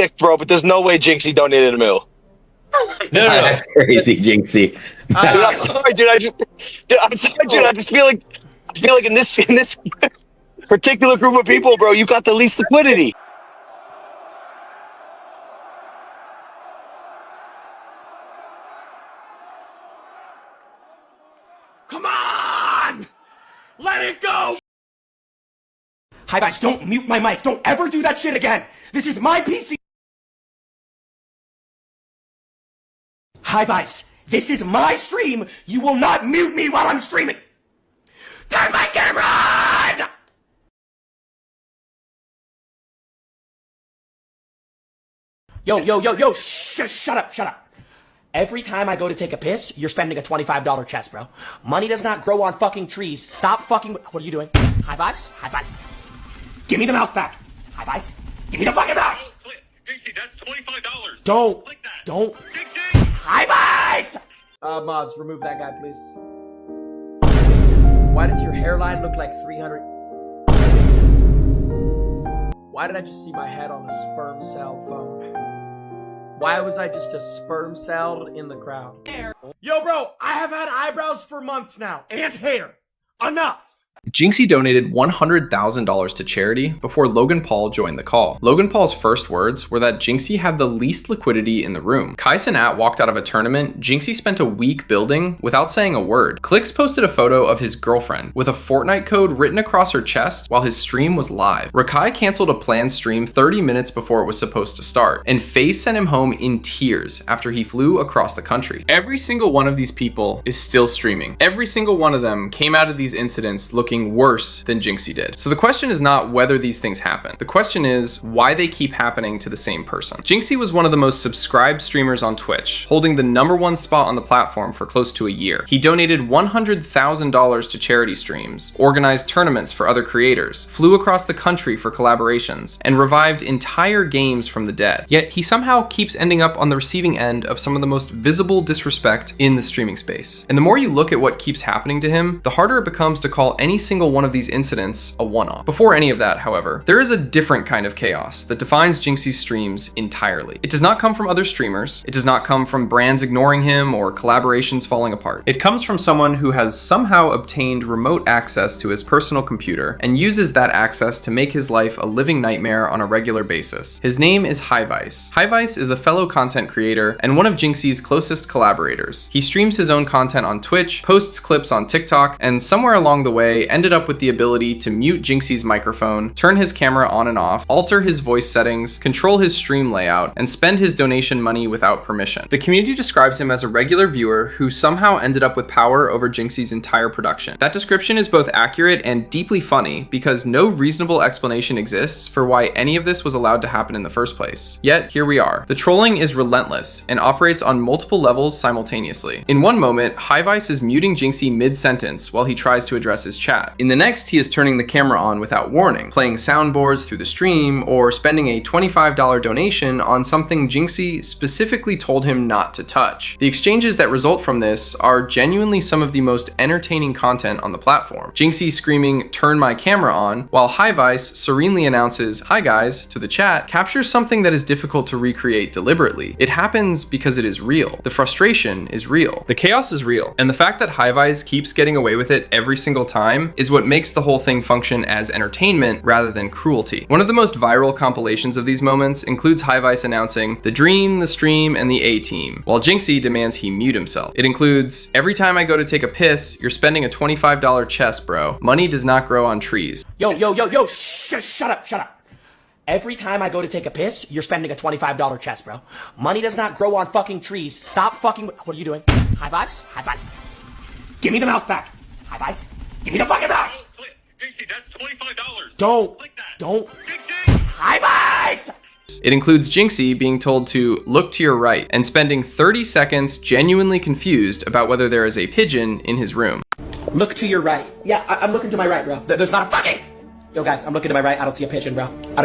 sick, bro, but there's no way Jynxzi donated $1 million. No. That's crazy, Jynxzi. Dude, I'm sorry, dude. I just feel like in this particular group of people, bro, you got the least liquidity. Come on! Let it go! HiVise, don't mute my mic. Don't ever do that shit again. This is my PC. HiVise, this is my stream. You will not mute me while I'm streaming. Turn my camera on! Yo, shut up. Every time I go to take a piss, you're spending a $25 chest, bro. Money does not grow on fucking trees. Stop fucking... What are you doing? HiVise? Give me the mouse back. HiVise, give me the fucking mouse! Jynxzi, that's $25. Don't. Click that. Don't. Jynxzi! HiVise! Mods, remove that guy, please. Why does your hairline look like 300? Why did I just see my head on a sperm cell phone? Why was I just a sperm cell in the crowd? Yo, bro, I have had eyebrows for months now. And hair. Enough! Jynxzi donated $100,000 to charity before Logan Paul joined the call. Logan Paul's first words were that Jynxzi had the least liquidity in the room. Kai Cenat walked out of a tournament Jynxzi spent a week building without saying a word. Clix posted a photo of his girlfriend with a Fortnite code written across her chest while his stream was live. Rakai canceled a planned stream 30 minutes before it was supposed to start, and FaZe sent him home in tears after he flew across the country. Every single one of these people is still streaming. Every single one of them came out of these incidents looking worse than Jynxzi did. So the question is not whether these things happen. The question is why they keep happening to the same person. Jynxzi was one of the most subscribed streamers on Twitch, holding the #1 spot on the platform for close to a year. He donated $100,000 to charity streams, organized tournaments for other creators, flew across the country for collaborations, and revived entire games from the dead. Yet he somehow keeps ending up on the receiving end of some of the most visible disrespect in the streaming space. And the more you look at what keeps happening to him, the harder it becomes to call any single one of these incidents a one-off. Before any of that, however, there is a different kind of chaos that defines Jynxzi's streams entirely. It does not come from other streamers. It does not come from brands ignoring him or collaborations falling apart. It comes from someone who has somehow obtained remote access to his personal computer and uses that access to make his life a living nightmare on a regular basis. His name is HiVise. HiVise is a fellow content creator and one of Jynxzi's closest collaborators. He streams his own content on Twitch, posts clips on TikTok, and somewhere along the way ended up with the ability to mute Jynxzi's microphone, turn his camera on and off, alter his voice settings, control his stream layout, and spend his donation money without permission. The community describes him as a regular viewer who somehow ended up with power over Jynxzi's entire production. That description is both accurate and deeply funny because no reasonable explanation exists for why any of this was allowed to happen in the first place. Yet, here we are. The trolling is relentless and operates on multiple levels simultaneously. In one moment, HiVise is muting Jynxzi mid-sentence while he tries to address his chat. In the next, he is turning the camera on without warning, playing soundboards through the stream, or spending a $25 donation on something Jynxzi specifically told him not to touch. The exchanges that result from this are genuinely some of the most entertaining content on the platform. Jynxzi screaming, "Turn my camera on," while HiVise serenely announces, "Hi guys," to the chat, captures something that is difficult to recreate deliberately. It happens because it is real. The frustration is real. The chaos is real. And the fact that HiVise keeps getting away with it every single time is what makes the whole thing function as entertainment rather than cruelty. One of the most viral compilations of these moments includes HiVise announcing the Dream, the Stream, and the A-Team, while Jynxzi demands he mute himself. It includes, "Every time I go to take a piss, you're spending a $25 chest, bro. Money does not grow on trees." Yo, shut up. Every time I go to take a piss, you're spending a $25 chest, bro. Money does not grow on fucking trees. Stop fucking... What are you doing? HiVise? Give me the mouse back. HiVise, give me the fucking mouse! Jynxzi, that's $25. Don't. Click that. Don't. Jynxzi! HiVise! It includes Jynxzi being told to look to your right and spending 30 seconds genuinely confused about whether there is a pigeon in his room. Look to your right. Yeah, I'm looking to my right, bro. There's not a fucking... Yo, guys, I'm looking to my right. I don't see a pigeon, bro. I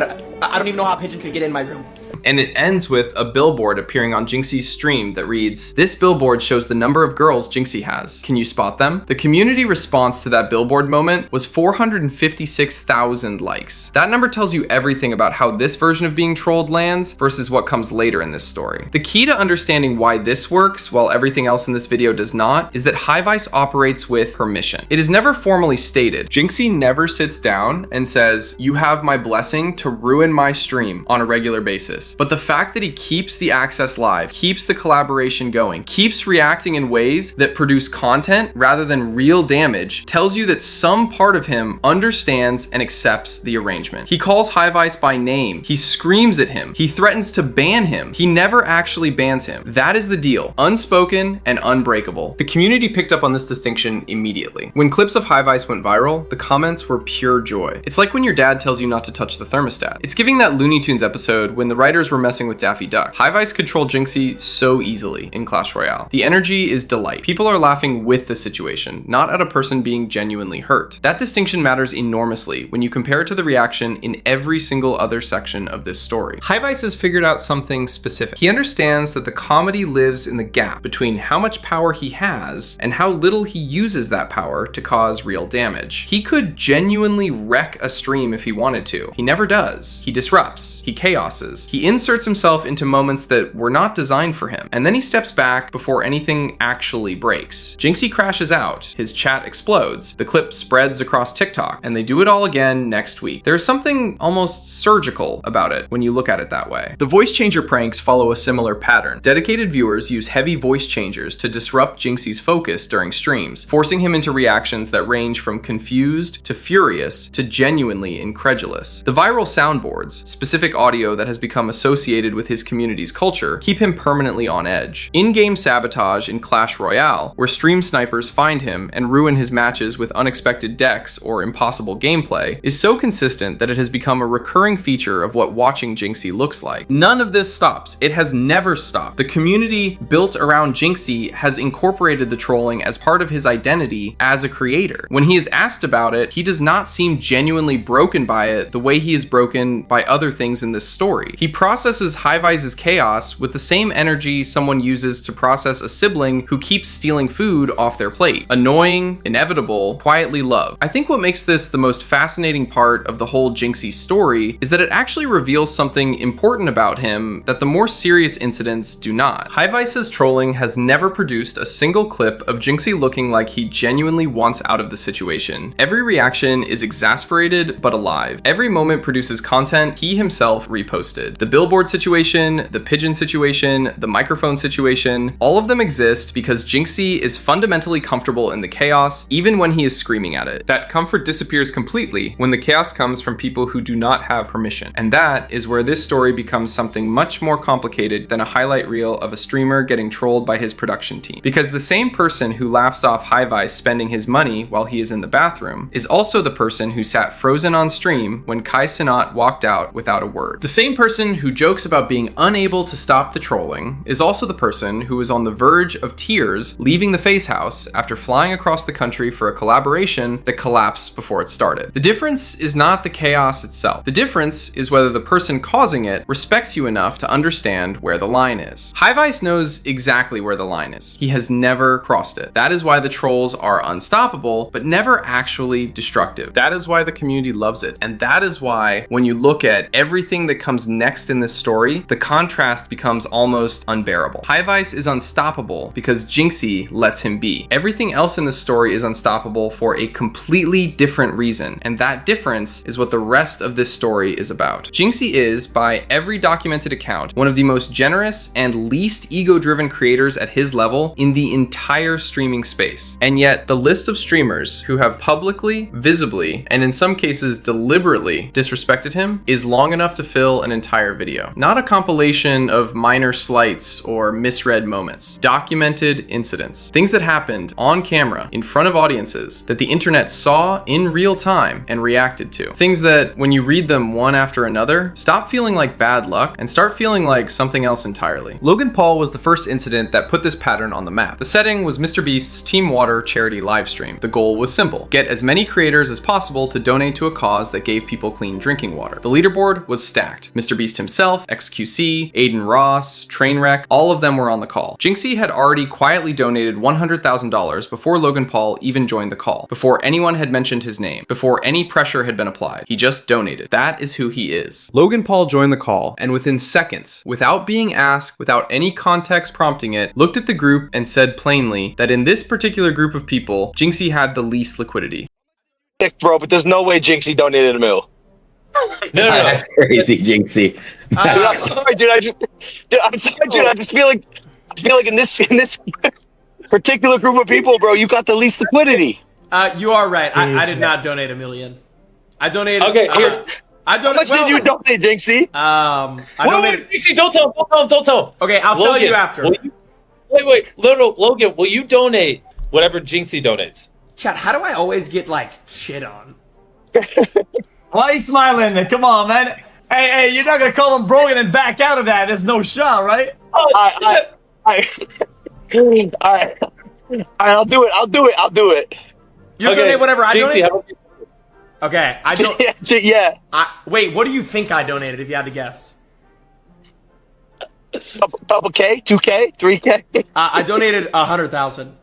I don't even know how a pigeon could get in my room. And it ends with a billboard appearing on Jynxzi's stream that reads, "This billboard shows the number of girls Jynxzi has. Can you spot them?" The community response to that billboard moment was 456,000 likes. That number tells you everything about how this version of being trolled lands versus what comes later in this story. The key to understanding why this works while everything else in this video does not is that HiVise operates with permission. It is never formally stated. Jynxzi never sits down and says, "You have my blessing to ruin my stream" on a regular basis. But the fact that he keeps the access live, keeps the collaboration going, keeps reacting in ways that produce content rather than real damage tells you that some part of him understands and accepts the arrangement. He calls HiVise by name. He screams at him. He threatens to ban him. He never actually bans him. That is the deal. Unspoken and unbreakable. The community picked up on this distinction immediately. When clips of HiVise went viral, the comments were pure joy. It's like when your dad tells you not to touch the thermostat. It's giving that Looney Tunes episode when the writers were messing with Daffy Duck. HiVise could troll Jynxzi so easily in Clash Royale. The energy is delight. People are laughing with the situation, not at a person being genuinely hurt. That distinction matters enormously when you compare it to the reaction in every single other section of this story. HiVise has figured out something specific. He understands that the comedy lives in the gap between how much power he has and how little he uses that power to cause real damage. He could genuinely wreck a stream if he wanted to. He never does. He disrupts. He chaoses. He inserts himself into moments that were not designed for him, and then he steps back before anything actually breaks. Jynxzi crashes out, his chat explodes, the clip spreads across TikTok, and they do it all again next week. There's something almost surgical about it when you look at it that way. The voice changer pranks follow a similar pattern. Dedicated viewers use heavy voice changers to disrupt Jynxzi's focus during streams, forcing him into reactions that range from confused to furious to genuinely incredulous. The viral soundboards, specific audio that has become associated with his community's culture, keep him permanently on edge. In-game sabotage in Clash Royale, where stream snipers find him and ruin his matches with unexpected decks or impossible gameplay, is so consistent that it has become a recurring feature of what watching Jynxzi looks like. None of this stops. It has never stopped. The community built around Jynxzi has incorporated the trolling as part of his identity as a creator. When he is asked about it, he does not seem genuinely broken by it the way he is broken by other things in this story. He processes HiVise's chaos with the same energy someone uses to process a sibling who keeps stealing food off their plate. Annoying, inevitable, quietly loved. I think what makes this the most fascinating part of the whole Jynxzi story is that it actually reveals something important about him that the more serious incidents do not. HiVise's trolling has never produced a single clip of Jynxzi looking like he genuinely wants out of the situation. Every reaction is exasperated but alive. Every moment produces content he himself reposted. The billboard situation, the pigeon situation, the microphone situation, all of them exist because Jynxzi is fundamentally comfortable in the chaos even when he is screaming at it. That comfort disappears completely when the chaos comes from people who do not have permission. And that is where this story becomes something much more complicated than a highlight reel of a streamer getting trolled by his production team. Because the same person who laughs off HiVise spending his money while he is in the bathroom is also the person who sat frozen on stream when Kai Cenat walked out without a word. The same person who jokes about being unable to stop the trolling is also the person who was on the verge of tears leaving the FaZe House after flying across the country for a collaboration that collapsed before it started. The difference is not the chaos itself. The difference is whether the person causing it respects you enough to understand where the line is. HiVise knows exactly where the line is. He has never crossed it. That is why the trolls are unstoppable, but never actually destructive. That is why the community loves it. And that is why when you look at everything that comes next in this story, the contrast becomes almost unbearable. HiVise is unstoppable because Jynxzi lets him be. Everything else in this story is unstoppable for a completely different reason, and that difference is what the rest of this story is about. Jynxzi is, by every documented account, one of the most generous and least ego-driven creators at his level in the entire streaming space. And yet, the list of streamers who have publicly, visibly, and in some cases deliberately disrespected him is long enough to fill an entire video. Not a compilation of minor slights or misread moments. Documented incidents. Things that happened on camera in front of audiences that the internet saw in real time and reacted to. Things that, when you read them one after another, stop feeling like bad luck and start feeling like something else entirely. Logan Paul was the first incident that put this pattern on the map. The setting was MrBeast's Team Water charity livestream. The goal was simple: get as many creators as possible to donate to a cause that gave people clean drinking water. The leaderboard was stacked. Mr. Beast himself, XQC, Aiden Ross, Trainwreck, all of them were on the call. Jynxzi had already quietly donated $100,000 before Logan Paul even joined the call, before anyone had mentioned his name, before any pressure had been applied. He just donated. That is who he is. Logan Paul joined the call, and within seconds, without being asked, without any context prompting it, looked at the group and said plainly that in this particular group of people, Jynxzi had the least liquidity. Bro, but there's no way Jynxzi donated $1 million. No. That's crazy, Jynxzi. Dude, I'm sorry, dude. I'm sorry, dude. I just feel like in this particular group of people, bro, you got the least liquidity. You are right. I did not donate $1 million. I donated. Okay, here's. I How much did you donate, Jynxzi? I donated. Jynxzi, don't tell him. Okay, I'll tell you after. Wait, Logan, will you donate whatever Jynxzi donates? Chat, how do I always get like shit on? Why are you smiling? Come on, man. Hey, you're not gonna call him Brogan and back out of that. There's no shot, right? All right. I'll do it. You donate whatever I Jynxzi, donate. how about you? Okay, I don't. Yeah. Wait, what do you think I donated? If you had to guess, Couple K, 2K, 3K. I donated 100,000.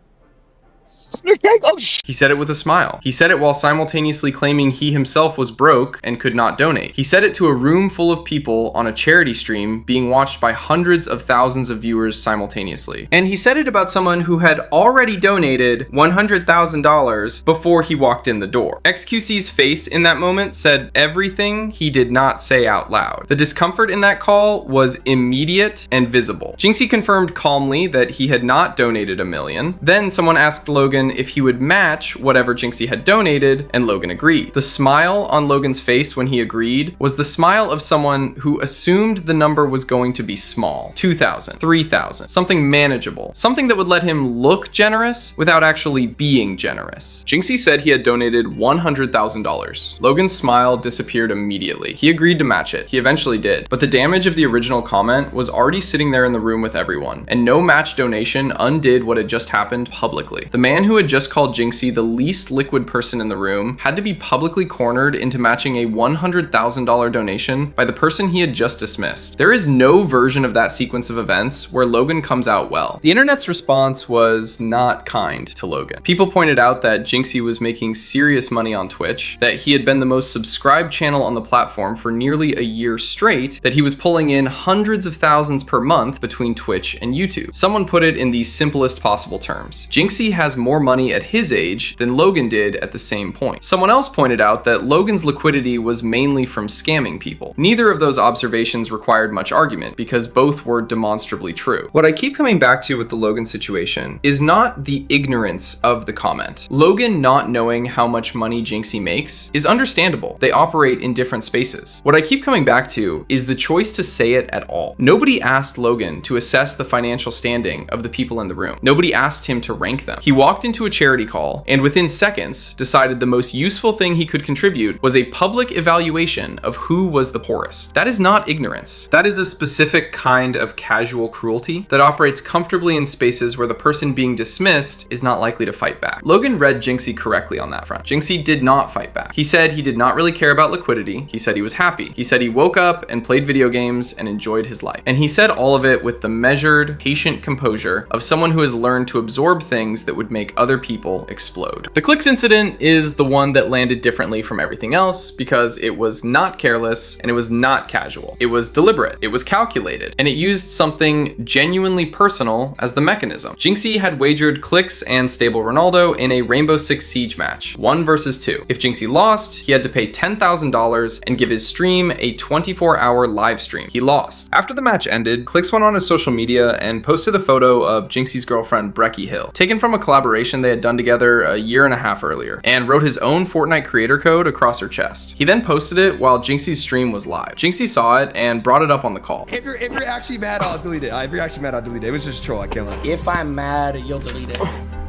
Oh, He said it with a smile. He said it while simultaneously claiming he himself was broke and could not donate. He said it to a room full of people on a charity stream being watched by hundreds of thousands of viewers simultaneously. And he said it about someone who had already donated $100,000 before he walked in the door. XQC's face in that moment said everything he did not say out loud. The discomfort in that call was immediate and visible. Jynxzi confirmed calmly that he had not donated $1 million. Then someone asked Logan if he would match whatever Jynxzi had donated, and Logan agreed. The smile on Logan's face when he agreed was the smile of someone who assumed the number was going to be small. 2,000, 3,000, something manageable, something that would let him look generous without actually being generous. Jynxzi said he had donated $100,000. Logan's smile disappeared immediately. He agreed to match it. He eventually did. But the damage of the original comment was already sitting there in the room with everyone, and no match donation undid what had just happened publicly. The man who had just called Jynxzi the least liquid person in the room had to be publicly cornered into matching a $100,000 donation by the person he had just dismissed. There is no version of that sequence of events where Logan comes out well. The internet's response was not kind to Logan. People pointed out that Jynxzi was making serious money on Twitch, that he had been the most subscribed channel on the platform for nearly a year straight, that he was pulling in hundreds of thousands per month between Twitch and YouTube. Someone put it in the simplest possible terms. Jynxzi has more money at his age than Logan did at the same point. Someone else pointed out that Logan's liquidity was mainly from scamming people. Neither of those observations required much argument because both were demonstrably true. What I keep coming back to with the Logan situation is not the ignorance of the comment. Logan not knowing how much money Jynxzi makes is understandable. They operate in different spaces. What I keep coming back to is the choice to say it at all. Nobody asked Logan to assess the financial standing of the people in the room. Nobody asked him to rank them. He walked into a charity call and within seconds decided the most useful thing he could contribute was a public evaluation of who was the poorest. That is not ignorance. That is a specific kind of casual cruelty that operates comfortably in spaces where the person being dismissed is not likely to fight back. Logan read Jynxzi correctly on that front. Jynxzi did not fight back. He said he did not really care about liquidity. He said he was happy. He said he woke up and played video games and enjoyed his life. And he said all of it with the measured, patient composure of someone who has learned to absorb things that would make other people explode. The Clix incident is the one that landed differently from everything else because it was not careless and it was not casual. It was deliberate, it was calculated, and it used something genuinely personal as the mechanism. Jynxzi had wagered Clix and Stable Ronaldo in a Rainbow Six Siege match, 1 versus 2. If Jynxzi lost, he had to pay $10,000 and give his stream a 24-hour live stream. He lost. After the match ended, Clix went on his social media and posted a photo of Jynxzi's girlfriend Brecky Hill, taken from a collaboration they had done together a year and a half earlier, and wrote his own Fortnite creator code across her chest. He then posted it while Jynxzi's stream was live. Jynxzi saw it and brought it up on the call. If you're actually mad, I'll delete it. If you're actually mad, I'll delete it. It was just troll. I can't lie. If I'm mad, you'll delete it.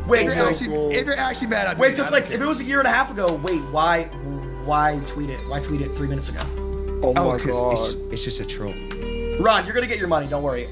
Wait, If you're actually mad, I'll delete it. wait, so Clix, if it was a year and a half ago, wait, why tweet it? Why tweet it 3 minutes ago? Oh my god. It's just a troll. Ron, you're gonna get your money, don't worry.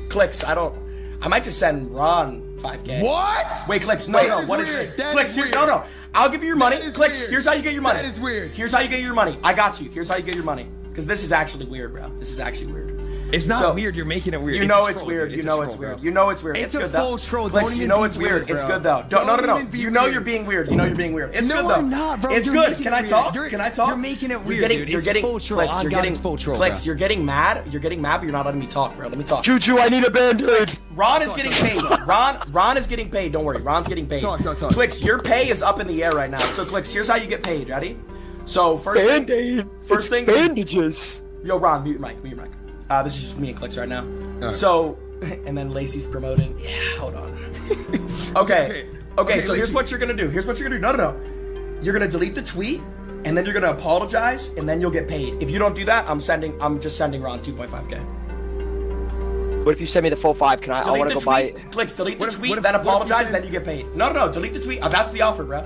Clix, I might just send Ron 5K. What? Wait, Clix, no, Wait, no, that is what is weird. this? That Clix, is here, weird. no. I'll give you your money. That is Clix, weird. here's how you get your money. That is weird. Here's how you get your money. I got you. Here's how you get your money. Because this is actually weird, bro. This is actually weird. It's not So, weird. You're making it weird. You know a it's troll, weird. dude. You It's know a it's troll, weird. bro. You know it's weird. It's good a though. full troll. Clix, Don't you even know be it's weird. weird, It's bro. good though. Don't No. even be You know weird. you're being weird. You know you're being weird. It's No, good though. I'm not, bro. It's You're good. making Can it I weird. talk? You're- Can I talk? you're making it weird, You're getting, dude. you're It's getting, full troll. Clix, On you're God, getting, it's full troll, Clix, bro. you're getting mad. You're getting mad, but you're not letting me talk, bro. Let me talk. Choo choo, I need a band-aid. Ron is getting paid. Ron is getting paid. Don't worry. Ron's getting paid. Talk. Clix, your pay is up in the air right now. So Clix, here's how you get paid. Ready? So first Band-aid. First thing. Bandages. Yo, Ron, mute your mic. Mute your mic. This is just me and Clix right now. Alright. So, and then Lacy's promoting. Yeah, hold on. Okay, so here's Lacy. what you're gonna do. Here's what you're gonna do. No. You're gonna delete the tweet, and then you're gonna apologize, and then you'll get paid. If you don't do that, I'm just sending Ron 2.5K. What if you send me the full 5? Can I? I Delete want the to go buy. tweet. Clix, delete the What if- tweet, what if- then what if you apologize, say- then you get paid. No. Delete the tweet. That's the offer, bro.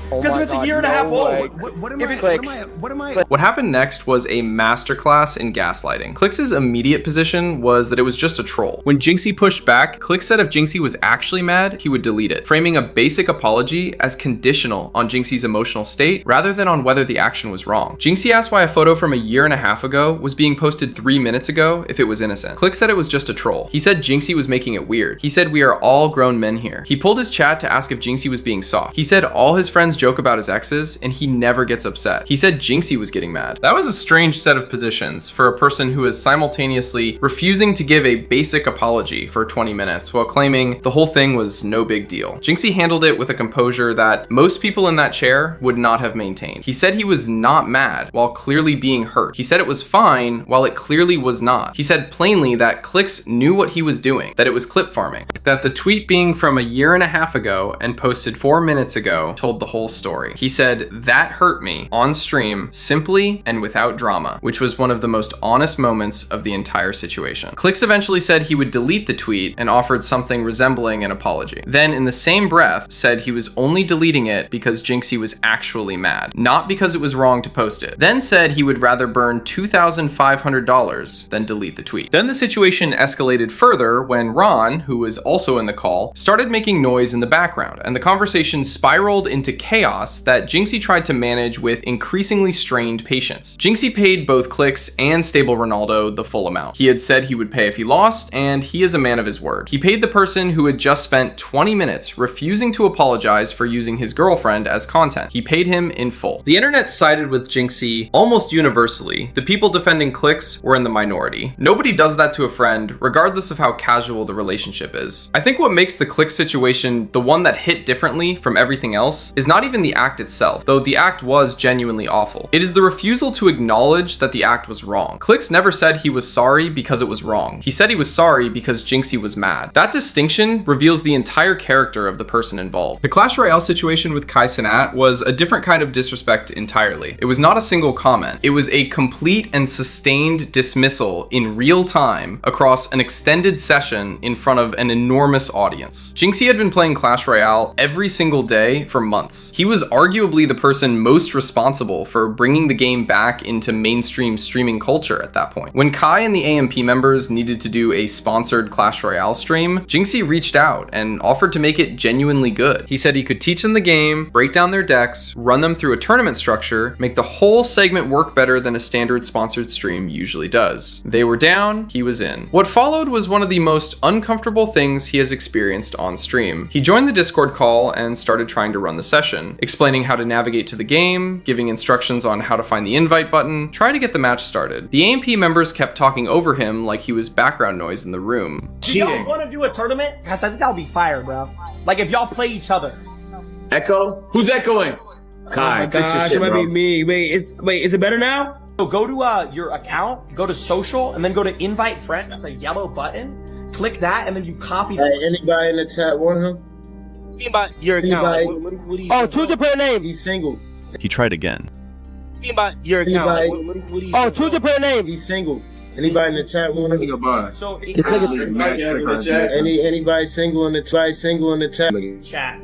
Oh Because my it's a God, year and a half no way. old. What am If I? it's- Clix. What am I? What happened next was a masterclass in gaslighting. Clix's immediate position was that it was just a troll. When Jynxzi pushed back, Clix said if Jynxzi was actually mad, he would delete it, framing a basic apology as conditional on Jynxzi's emotional state rather than on whether the action was wrong. Jynxzi asked why a photo from a year and a half ago was being posted 3 minutes ago if it was innocent. Clix said it was just a troll. He said Jynxzi was making it weird. He said we are all grown men here. He pulled his chat to ask if Jynxzi was being soft. He said all his friends joke about his exes and he never gets upset. He said Jynxzi was getting mad. That was a strange set of positions for a person who is simultaneously refusing to give a basic apology for 20 minutes while claiming the whole thing was no big deal. Jynxzi handled it with a composure that most people in that chair would not have maintained. He said he was not mad while clearly being hurt. He said it was fine while it clearly was not. He said plainly that Clix knew what he was doing, that it was clip farming, that the tweet being from a year and a half ago and posted 4 minutes ago told the whole story. He said, "That hurt me on stream simply and without drama," which was one of the most honest moments of the entire situation. Clix eventually said he would delete the tweet and offered something resembling an apology. Then in the same breath said he was only deleting it because Jynxzi was actually mad, not because it was wrong to post it. Then said he would rather burn $2,500 than delete the tweet. Then the situation escalated further when Ron, who was also in the call, started making noise in the background, and the conversation spiraled into chaos that Jynxzi tried to manage with increasingly strained patience. Jynxzi paid both Clix and Stable Ronaldo the full amount. He had said he would pay if he lost, and he is a man of his word. He paid the person who had just spent 20 minutes refusing to apologize for using his girlfriend as content. He paid him in full. The internet sided with Jynxzi almost universally. The people defending Clix were in the minority. Nobody does that to a friend, regardless of how casual the relationship is. I think what makes the Clix situation the one that hit differently from everything else is not even the act itself, though the act was genuinely awful. It is the refusal to acknowledge that the act was wrong. Clix never said he was sorry because it was wrong. He said he was sorry because Jynxzi was mad. That distinction reveals the entire character of the person involved. The Clash Royale situation with Kai Cenat was a different kind of disrespect entirely. It was not a single comment. It was a complete and sustained dismissal in real time across an extended session in front of an enormous audience. Jynxzi had been playing Clash Royale every single day for months. He was arguably the person most responsible for bringing the game back into mainstream streaming culture at that point. When Kai and the AMP members needed to do a sponsored Clash Royale stream, Jynxzi reached out and offered to make it genuinely good. He said he could teach them the game, break down their decks, run them through a tournament structure, make the whole segment work better than a standard sponsored stream usually does. They were down, he was in. What followed was one of the most uncomfortable things he has experienced on stream. He joined the Discord call and started trying to run the session, explaining how to navigate to the game, giving instructions on how to find the invite button, try to get the match started. The AMP members kept talking over him like he was background noise in the room. Do y'all want to do a tournament? Cause I think that would be fire, bro. Like if y'all play each other. Echo? Who's echoing? Kai, Oh my gosh, it might be me. Wait, is it better now? So go to your account, go to social, and then go to invite friend. That's a yellow button. Click that, and then you copy. Anybody in the chat want him? About your account. Like, what do you choose a player name. He's single. He tried again. About your account. Like, what do you choose a player name. He's single. Anybody in the chat want him? So anybody single in the chat? Chat.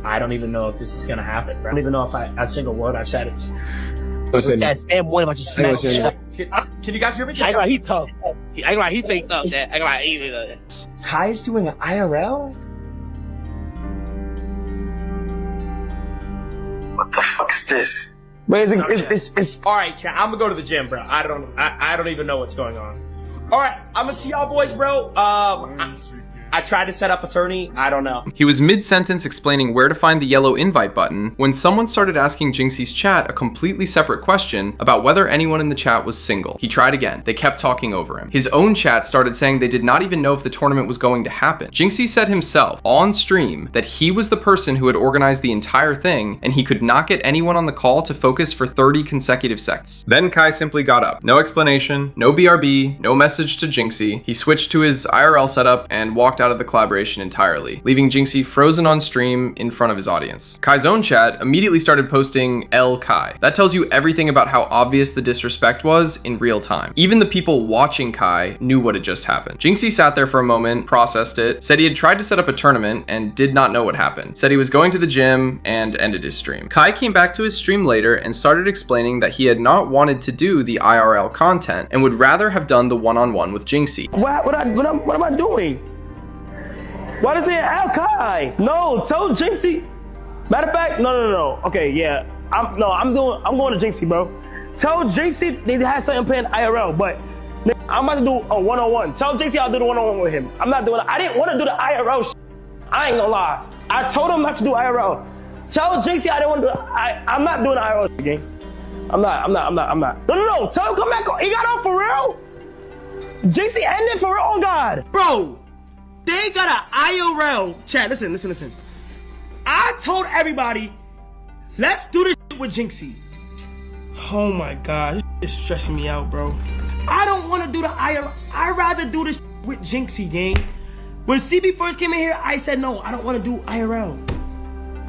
I don't even know if this is gonna happen, bro. I don't even know if a single word I've said is. Guys, spam one about you smash. Can you guys hear me? I ain't gonna he tough. I ain't gonna he faked up that. I ain't gonna he faked up that. Kai is doing an IRL? fuck's this? But it's all right, chat. I'm gonna go to the gym, bro. I don't even know what's going on. All right, I'm gonna see y'all boys, bro. I tried to set up attorney. I don't know. He was mid-sentence explaining where to find the yellow invite button when someone started asking Jynxzi's chat a completely separate question about whether anyone in the chat was single. He tried again. They kept talking over him. His own chat started saying they did not even know if the tournament was going to happen. Jynxzi said himself on stream that he was the person who had organized the entire thing and he could not get anyone on the call to focus for 30 consecutive seconds. Then Kai simply got up. No explanation, no BRB, no message to Jynxzi. He switched to his IRL setup and walked out of the collaboration entirely, leaving Jynxzi frozen on stream in front of his audience. Kai's own chat immediately started posting L Kai. That tells you everything about how obvious the disrespect was in real time. Even the people watching Kai knew what had just happened. Jynxzi sat there for a moment, processed it, said he had tried to set up a tournament and did not know what happened, said he was going to the gym and ended his stream. Kai came back to his stream later and started explaining that he had not wanted to do the IRL content and would rather have done the one-on-one with Jynxzi. What am I doing? Why does it Al Kai? No, tell Jynxzi. Matter of fact, no. Okay, yeah. I'm going to Jynxzi, bro. Tell Jynxzi they had something playing IRL, but I'm about to do a one-on-one. Tell Jynxzi I'll do the one-on-one with him. I didn't want to do the IRL shit. I ain't gonna lie. I told him not to do IRL. Tell Jynxzi I didn't want to do it. I'm not doing the IRL shit, gang. I'm not. No. Tell him come back on. He got on for real? Jynxzi ended for real? Oh, God. Bro. They got an IRL. Chat, listen. I told everybody, let's do this shit with Jynxzi. Oh my God, this is stressing me out, bro. I don't want to do the IRL. I'd rather do this shit with Jynxzi, gang. When CB first came in here, I said, no, I don't want to do IRL.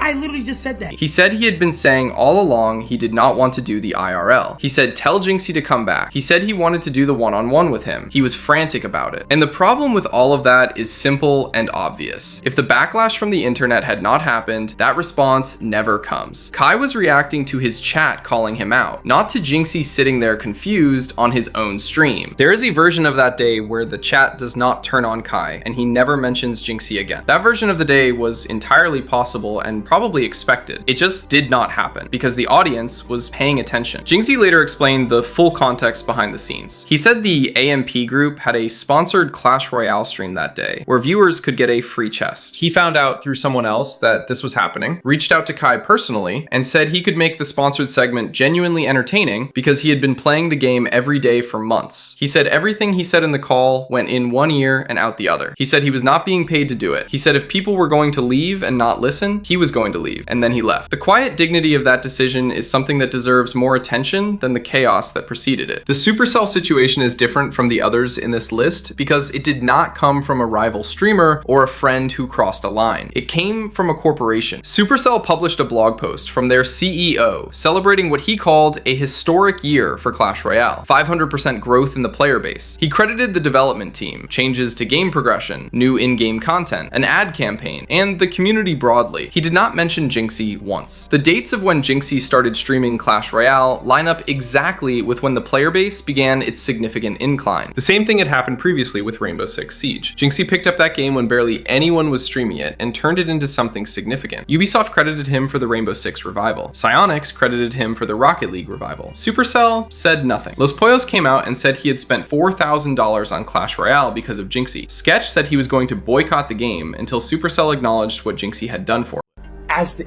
I literally just said that. He said he had been saying all along he did not want to do the IRL. He said tell Jynxzi to come back. He said he wanted to do the one-on-one with him. He was frantic about it. And the problem with all of that is simple and obvious. If the backlash from the internet had not happened, that response never comes. Kai was reacting to his chat calling him out, not to Jynxzi sitting there confused on his own stream. There is a version of that day where the chat does not turn on Kai and he never mentions Jynxzi again. That version of the day was entirely possible and probably expected. It just did not happen because the audience was paying attention. Jynxzi later explained the full context behind the scenes. He said the AMP group had a sponsored Clash Royale stream that day where viewers could get a free chest. He found out through someone else that this was happening, reached out to Kai personally, and said he could make the sponsored segment genuinely entertaining because he had been playing the game every day for months. He said everything he said in the call went in one ear and out the other. He said he was not being paid to do it. He said if people were going to leave and not listen, he was going to leave, and then he left. The quiet dignity of that decision is something that deserves more attention than the chaos that preceded it. The Supercell situation is different from the others in this list because it did not come from a rival streamer or a friend who crossed a line. It came from a corporation. Supercell published a blog post from their CEO celebrating what he called a historic year for Clash Royale, 500% growth in the player base. He credited the development team, changes to game progression, new in-game content, an ad campaign, and the community broadly. He did not mention Jynxzi once. The dates of when Jynxzi started streaming Clash Royale line up exactly with when the player base began its significant incline. The same thing had happened previously with Rainbow Six Siege. Jynxzi picked up that game when barely anyone was streaming it and turned it into something significant. Ubisoft credited him for the Rainbow Six revival. Psyonix credited him for the Rocket League revival. Supercell said nothing. Los Pollos came out and said he had spent $4,000 on Clash Royale because of Jynxzi. Sketch said he was going to boycott the game until Supercell acknowledged what Jynxzi had done for him.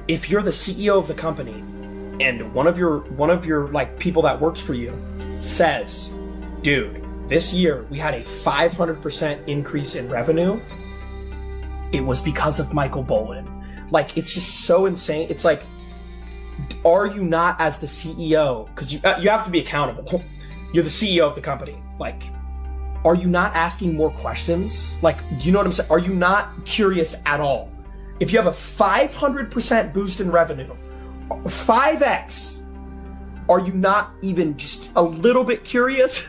If you're the CEO of the company and one of your like people that works for you says, dude, this year we had a 500% increase in revenue, it was because of Michael Bolin. Like, it's just so insane. It's like, are you not, as the CEO, because you have to be accountable, you're the CEO of the company, like, are you not asking more questions? Like, do you know what I'm saying? Are you not curious at all? If you have a 500% boost in revenue, 5x, are you not even just a little bit curious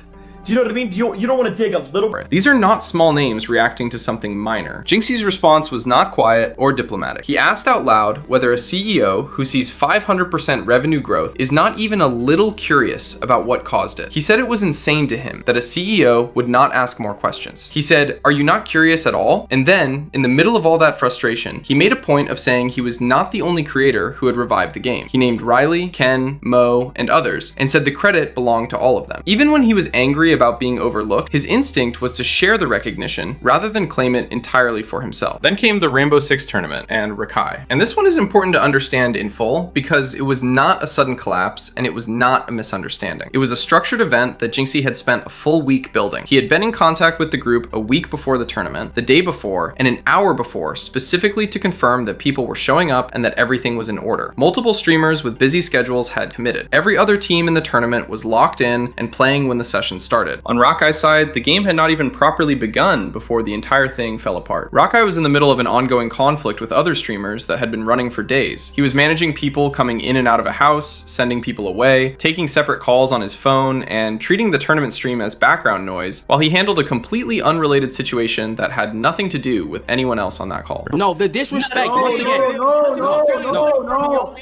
Do you know what I mean? You don't want to dig a little. These are not small names reacting to something minor. Jynxzi's response was not quiet or diplomatic. He asked out loud whether a CEO who sees 500% revenue growth is not even a little curious about what caused it. He said it was insane to him that a CEO would not ask more questions. He said, "Are you not curious at all?" And then, in the middle of all that frustration, he made a point of saying he was not the only creator who had revived the game. He named Riley, Ken, Mo, and others, and said the credit belonged to all of them. Even when he was angry about being overlooked, his instinct was to share the recognition rather than claim it entirely for himself. Then came the Rainbow Six tournament and Rakai. And this one is important to understand in full because it was not a sudden collapse and it was not a misunderstanding. It was a structured event that Jynxzi had spent a full week building. He had been in contact with the group a week before the tournament, the day before, and an hour before, specifically to confirm that people were showing up and that everything was in order. Multiple streamers with busy schedules had committed. Every other team in the tournament was locked in and playing when the session started. On Rakai's side, the game had not even properly begun before the entire thing fell apart. Rakai was in the middle of an ongoing conflict with other streamers that had been running for days. He was managing people coming in and out of a house, sending people away, taking separate calls on his phone, and treating the tournament stream as background noise while he handled a completely unrelated situation that had nothing to do with anyone else on that call. No, the disrespect, once again. No.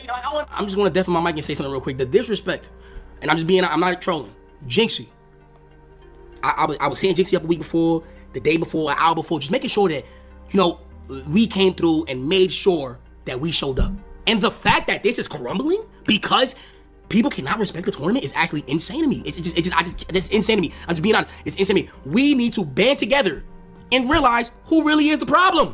I'm just gonna deafen my mic and say something real quick. The disrespect, and I'm not trolling. Jynxzi. I was seeing Jynxzi up a week before, the day before, an hour before, just making sure that, we came through and made sure that we showed up. And the fact that this is crumbling because people cannot respect the tournament is actually insane to me. It's insane to me. I'm just being honest. It's insane to me. We need to band together and realize who really is the problem.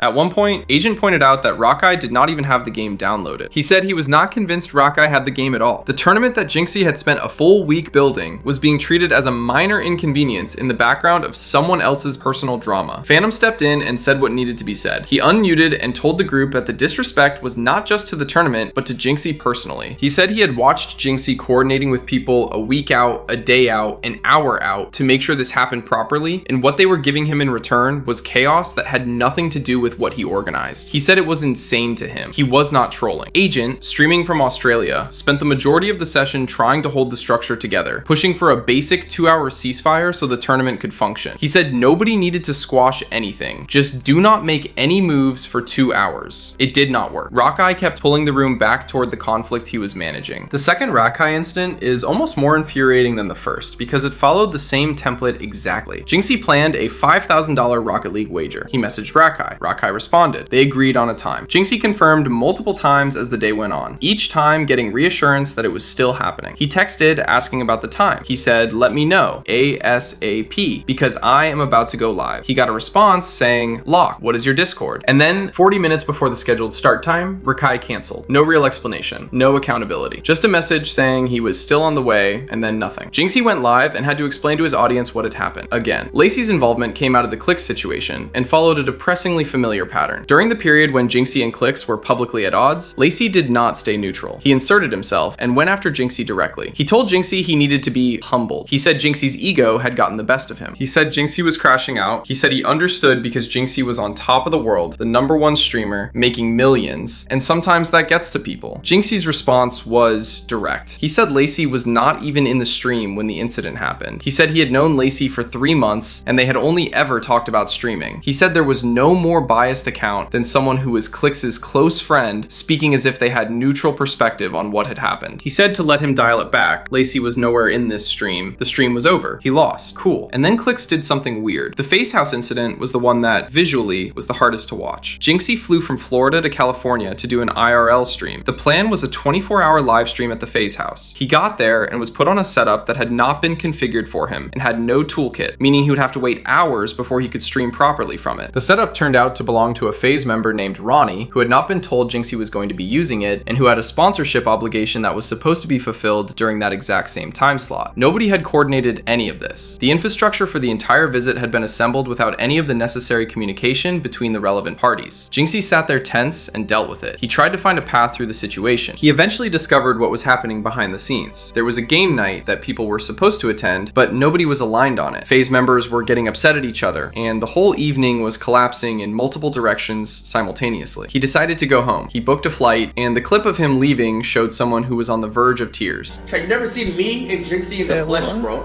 At one point, Agent pointed out that Rakai did not even have the game downloaded. He said he was not convinced Rakai had the game at all. The tournament that Jynxzi had spent a full week building was being treated as a minor inconvenience in the background of someone else's personal drama. Phantom stepped in and said what needed to be said. He unmuted and told the group that the disrespect was not just to the tournament, but to Jynxzi personally. He said he had watched Jynxzi coordinating with people a week out, a day out, an hour out to make sure this happened properly, and what they were giving him in return was chaos that had nothing to do with what he organized. He said it was insane to him. He was not trolling. Agent, streaming from Australia, spent the majority of the session trying to hold the structure together, pushing for a basic 2-hour ceasefire so the tournament could function. He said nobody needed to squash anything. Just do not make any moves for 2 hours. It did not work. Rakai kept pulling the room back toward the conflict he was managing. The second Rakai incident is almost more infuriating than the first because it followed the same template exactly. Jynxzi planned a $5,000 Rocket League wager. He messaged Rakai. Rakai responded. They agreed on a time. Jynxzi confirmed multiple times as the day went on, each time getting reassurance that it was still happening. He texted asking about the time. He said, "Let me know, ASAP, because I am about to go live." He got a response saying, "Lock, what is your Discord?" And then 40 minutes before the scheduled start time, Rakai canceled. No real explanation, no accountability. Just a message saying he was still on the way, and then nothing. Jynxzi went live and had to explain to his audience what had happened. Again, Lacy's involvement came out of the Clix situation and followed a depressingly familiar pattern. During the period when Jynxzi and Clix were publicly at odds, Lacy did not stay neutral. He inserted himself and went after Jynxzi directly. He told Jynxzi he needed to be humbled. He said Jynxi's ego had gotten the best of him. He said Jynxzi was crashing out. He said he understood because Jynxzi was on top of the world, the #1 streamer, making millions, and sometimes that gets to people. Jynxi's response was direct. He said Lacy was not even in the stream when the incident happened. He said he had known Lacy for 3 months and they had only ever talked about streaming. He said there was no more biased account than someone who was Clix's close friend speaking as if they had neutral perspective on what had happened. He said to let him dial it back. Lacy was nowhere in this stream. The stream was over. He lost. Cool. And then Clix did something weird. The FaZe House incident was the one that visually was the hardest to watch. Jynxzi flew from Florida to California to do an IRL stream. The plan was a 24-hour live stream at the FaZe House. He got there and was put on a setup that had not been configured for him and had no toolkit, meaning he would have to wait hours before he could stream properly from it. The setup turned out to belong to a FaZe member named Ronnie, who had not been told Jynxzi was going to be using it, and who had a sponsorship obligation that was supposed to be fulfilled during that exact same time slot. Nobody had coordinated any of this. The infrastructure for the entire visit had been assembled without any of the necessary communication between the relevant parties. Jynxzi sat there tense and dealt with it. He tried to find a path through the situation. He eventually discovered what was happening behind the scenes. There was a game night that people were supposed to attend, but nobody was aligned on it. FaZe members were getting upset at each other, and the whole evening was collapsing in multiple directions simultaneously. He decided to go home. He booked a flight, and the clip of him leaving showed someone who was on the verge of tears. You never seen me and Jynxzi in the flesh, bro.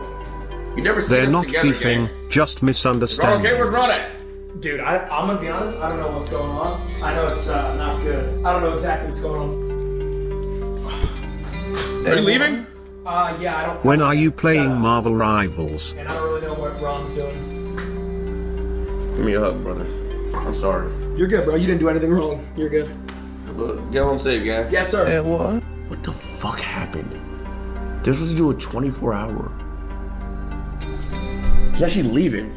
You never see They're us not together, beefing, gang. just misunderstandings. Okay, where's Ron at? Dude, I'm gonna be honest, I don't know what's going on. I know it's not good. I don't know exactly what's going on. Are you leaving? Yeah, I don't. When are you playing Marvel Rivals? And I don't really know what Ron's doing. Give me a hug, brother. I'm sorry. You're good, bro. You didn't do anything wrong. You're good. Get home safe, gang. Yes, sir. Yeah, what? What the fuck happened? They're supposed to do a 24-hour. He's actually leaving.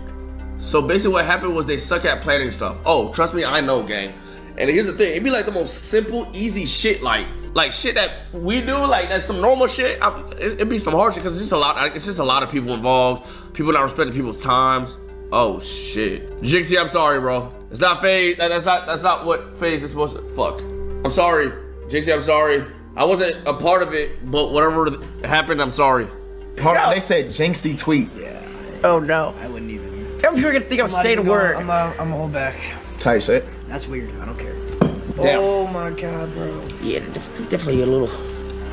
So basically what happened was they suck at planning stuff. Oh, trust me, I know, gang. And here's the thing, it'd be like the most simple, easy shit, like shit that we do, like that's some normal shit. It'd be some hard shit because it's just a lot of people involved. People not respecting people's times. Oh shit. Jynxzi, I'm sorry, bro. It's not FaZe. That's not what FaZe is supposed to. Fuck. I'm sorry. Jynxzi, I'm sorry. I wasn't a part of it, but whatever happened, I'm sorry. Hold on, they said Jynxzi tweet. Yeah. Oh no. I wouldn't even. People are gonna think I'm saying a word. I'm gonna hold back. Tight shit. That's weird. I don't care. Damn. Oh my god, bro. Yeah, definitely a little.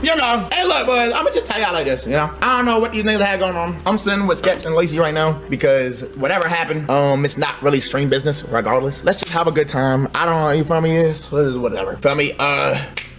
You know, hey look, boys, I'm gonna just tell y'all like this, you know? I don't know what these niggas had going on. I'm sitting with Sketch and Lacy right now because whatever happened, it's not really stream business regardless. Let's just have a good time. I don't know, you feel me? It's whatever. Feel me?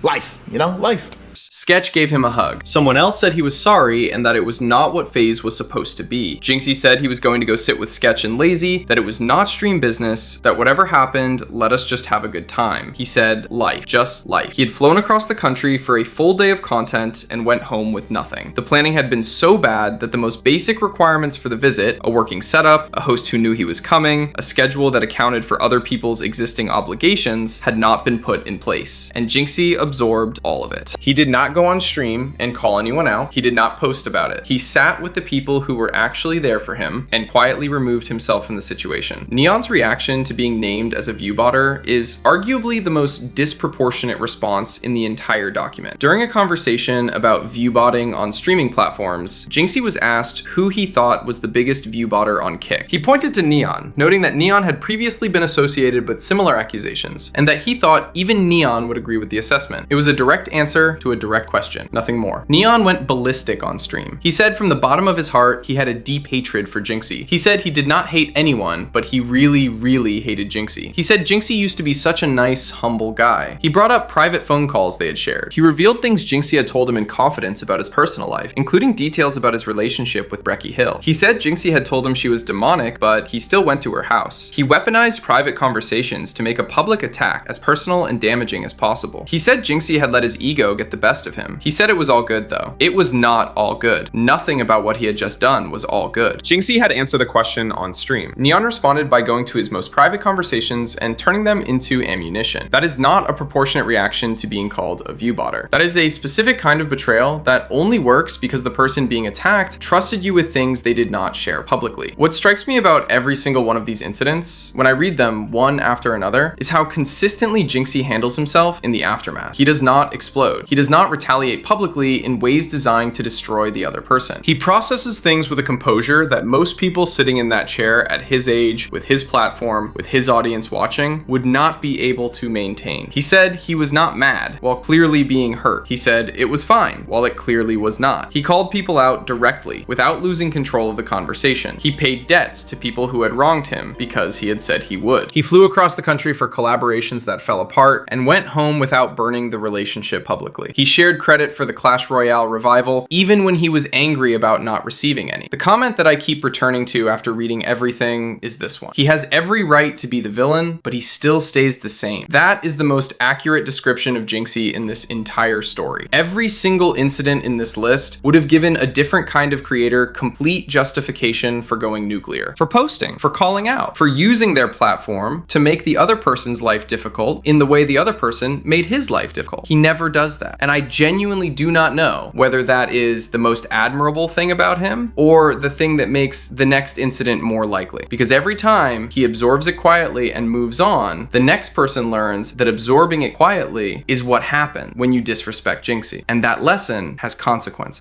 Life, you know? Life. Sketch gave him a hug. Someone else said he was sorry and that it was not what FaZe was supposed to be. Jynxzi said he was going to go sit with Sketch and Lazy, that it was not stream business, that whatever happened, let us just have a good time. He said life, just life. He had flown across the country for a full day of content and went home with nothing. The planning had been so bad that the most basic requirements for the visit, a working setup, a host who knew he was coming, a schedule that accounted for other people's existing obligations, had not been put in place. And Jynxzi absorbed all of it. He did not go on stream and call anyone out. He did not post about it. He sat with the people who were actually there for him and quietly removed himself from the situation. Neon's reaction to being named as a viewbotter is arguably the most disproportionate response in the entire document. During a conversation about viewbotting on streaming platforms, Jynxzi was asked who he thought was the biggest viewbotter on Kick. He pointed to Neon, noting that Neon had previously been associated with similar accusations, and that he thought even Neon would agree with the assessment. It was a direct answer to a direct question, nothing more. Neon went ballistic on stream. He said from the bottom of his heart he had a deep hatred for Jynxzi. He said he did not hate anyone, but he really hated Jynxzi. He said Jynxzi used to be such a nice, humble guy. He brought up private phone calls they had shared. He revealed things Jynxzi had told him in confidence about his personal life, including details about his relationship with Brecky Hill. He said Jynxzi had told him she was demonic, but he still went to her house. He weaponized private conversations to make a public attack as personal and damaging as possible. He said Jynxzi had let his ego get the best of him. He said it was all good though. It was not all good. Nothing about what he had just done was all good. Jynxzi had answered the question on stream. Neon responded by going to his most private conversations and turning them into ammunition. That is not a proportionate reaction to being called a viewbotter. That is a specific kind of betrayal that only works because the person being attacked trusted you with things they did not share publicly. What strikes me about every single one of these incidents, when I read them one after another, is how consistently Jynxzi handles himself in the aftermath. He does not explode. He does not retaliate publicly in ways designed to destroy the other person. He processes things with a composure that most people sitting in that chair at his age, with his platform, with his audience watching, would not be able to maintain. He said he was not mad while clearly being hurt. He said it was fine while it clearly was not. He called people out directly without losing control of the conversation. He paid debts to people who had wronged him because he had said he would. He flew across the country for collaborations that fell apart and went home without burning the relationship publicly. He shared credit for the Clash Royale revival, even when he was angry about not receiving any. The comment that I keep returning to after reading everything is this one. He has every right to be the villain, but he still stays the same. That is the most accurate description of Jynxzi in this entire story. Every single incident in this list would have given a different kind of creator complete justification for going nuclear, for posting, for calling out, for using their platform to make the other person's life difficult in the way the other person made his life difficult. He never does that. And I genuinely do not know whether that is the most admirable thing about him or the thing that makes the next incident more likely. Because every time he absorbs it quietly and moves on, the next person learns that absorbing it quietly is what happened when you disrespect Jynxzi. And that lesson has consequences.